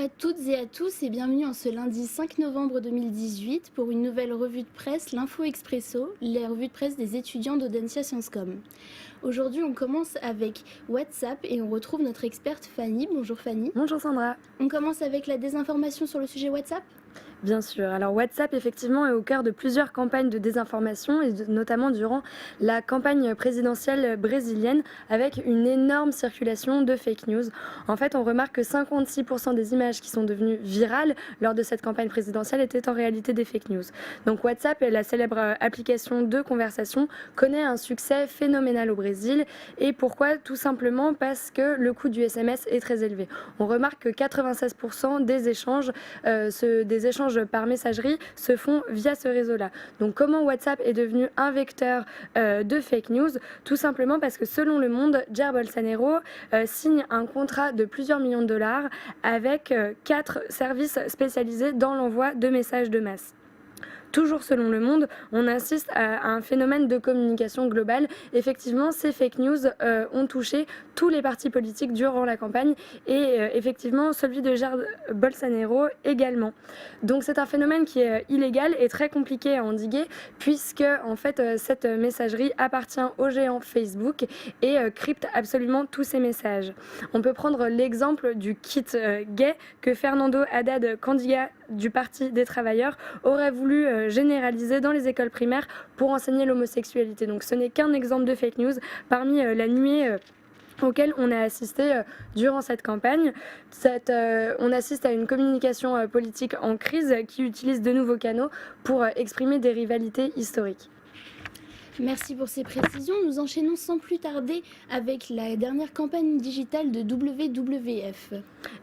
à toutes et à tous et bienvenue en ce lundi 5 novembre 2018 pour une nouvelle revue de presse, l'Info Expresso, la revue de presse des étudiants d'Audencia Sciences Com. Aujourd'hui, on commence avec WhatsApp et on retrouve notre experte Fanny. Bonjour Fanny. Bonjour Sandra. On commence avec la désinformation sur le sujet WhatsApp. Bien sûr. Alors WhatsApp, effectivement, est au cœur de plusieurs campagnes de désinformation, et notamment durant la campagne présidentielle brésilienne, avec une énorme circulation de fake news. En fait, on remarque que 56% des images qui sont devenues virales lors de cette campagne présidentielle étaient en réalité des fake news. Donc WhatsApp, la célèbre application de conversation, connaît un succès phénoménal au Brésil. Et pourquoi? Tout simplement parce que le coût du SMS est très élevé. On remarque que 96% des échanges par messagerie se font via ce réseau-là. Donc comment WhatsApp est devenu un vecteur de fake news? Tout simplement parce que selon Le Monde, Jair Bolsonaro signe un contrat de plusieurs millions de dollars avec 4 services spécialisés dans l'envoi de messages de masse. Toujours selon Le Monde, on assiste à un phénomène de communication globale. Effectivement, ces fake news ont touché tous les partis politiques durant la campagne et effectivement celui de Jair Bolsonaro également. Donc c'est un phénomène qui est illégal et très compliqué à endiguer puisque en fait cette messagerie appartient au géant Facebook et crypte absolument tous ces messages. On peut prendre l'exemple du kit gay que Fernando Haddad, candidat du Parti des travailleurs, aurait voulu généraliser dans les écoles primaires pour enseigner l'homosexualité. Donc ce n'est qu'un exemple de fake news parmi la nuée auquel on a assisté durant cette campagne. On assiste à une communication politique en crise qui utilise de nouveaux canaux pour exprimer des rivalités historiques. Merci pour ces précisions. Nous enchaînons sans plus tarder avec la dernière campagne digitale de WWF.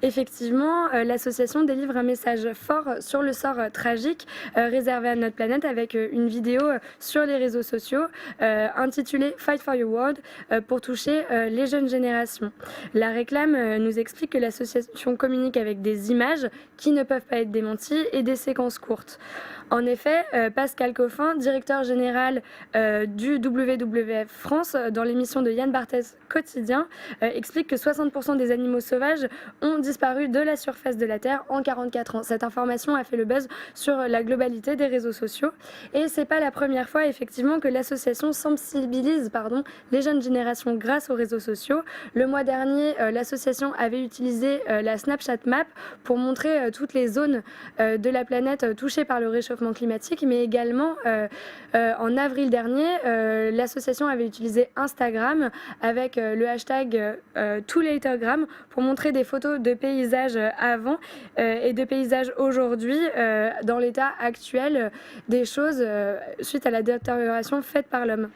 Effectivement, l'association délivre un message fort sur le sort tragique réservé à notre planète avec une vidéo sur les réseaux sociaux intitulée Fight for Your World pour toucher les jeunes générations. La réclame nous explique que l'association communique avec des images qui ne peuvent pas être démenties et des séquences courtes. En effet, Pascal Coffin, directeur général du WWF France, dans l'émission de Yann Barthès Quotidien, explique que 60% des animaux sauvages ont disparu de la surface de la Terre en 44 ans. Cette information a fait le buzz sur la globalité des réseaux sociaux. Et c'est pas la première fois, effectivement, que l'association sensibilise les jeunes générations grâce aux réseaux sociaux. Le mois dernier, l'association avait utilisé la Snapchat Map pour montrer toutes les zones de la planète touchées par le réchauffement climatique, mais également en avril dernier, l'association avait utilisé Instagram avec le hashtag #TooLatergram pour montrer des photos de paysages avant et de paysages aujourd'hui dans l'état actuel des choses suite à la détérioration faite par l'homme.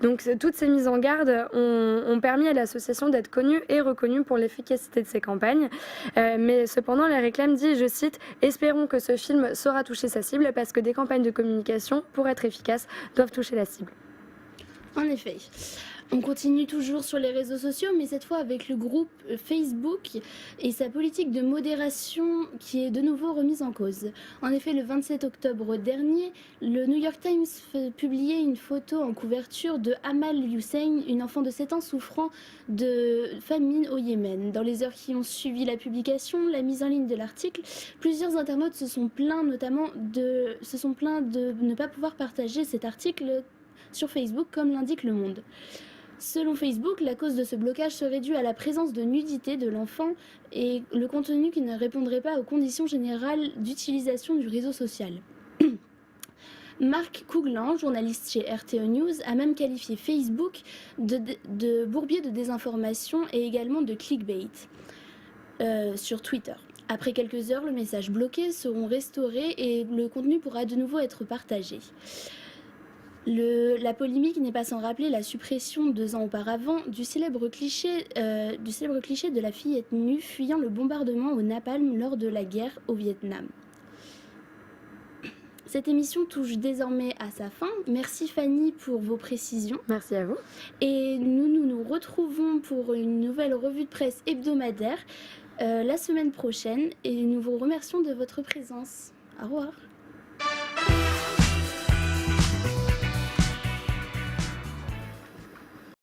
Donc toutes ces mises en garde ont permis à l'association d'être connue et reconnue pour l'efficacité de ses campagnes, mais cependant la réclame dit, je cite, « Espérons que ce film saura toucher sa cible parce que des campagnes de communication, pour être efficaces, doivent toucher la cible. » En effet. On continue toujours sur les réseaux sociaux, mais cette fois avec le groupe Facebook et sa politique de modération qui est de nouveau remise en cause. En effet, le 27 octobre dernier, le New York Times publiait une photo en couverture de Amal Hussein, une enfant de 7 ans souffrant de famine au Yémen. Dans les heures qui ont suivi la publication, la mise en ligne de l'article, plusieurs internautes se sont plaints de ne pas pouvoir partager cet article sur Facebook comme l'indique Le Monde. Selon Facebook, la cause de ce blocage serait due à la présence de nudité de l'enfant et le contenu qui ne répondrait pas aux conditions générales d'utilisation du réseau social. Marc Couglan, journaliste chez RTE News, a même qualifié Facebook de bourbier de désinformation et également de clickbait sur Twitter. Après quelques heures, le message bloqué seront restaurés et le contenu pourra de nouveau être partagé. La polémique n'est pas sans rappeler la suppression 2 ans auparavant du célèbre cliché de la fillette nue fuyant le bombardement au napalm lors de la guerre au Vietnam. Cette émission touche désormais à sa fin. Merci Fanny pour vos précisions. Merci à vous. Et nous retrouvons pour une nouvelle revue de presse hebdomadaire la semaine prochaine et nous vous remercions de votre présence. Au revoir.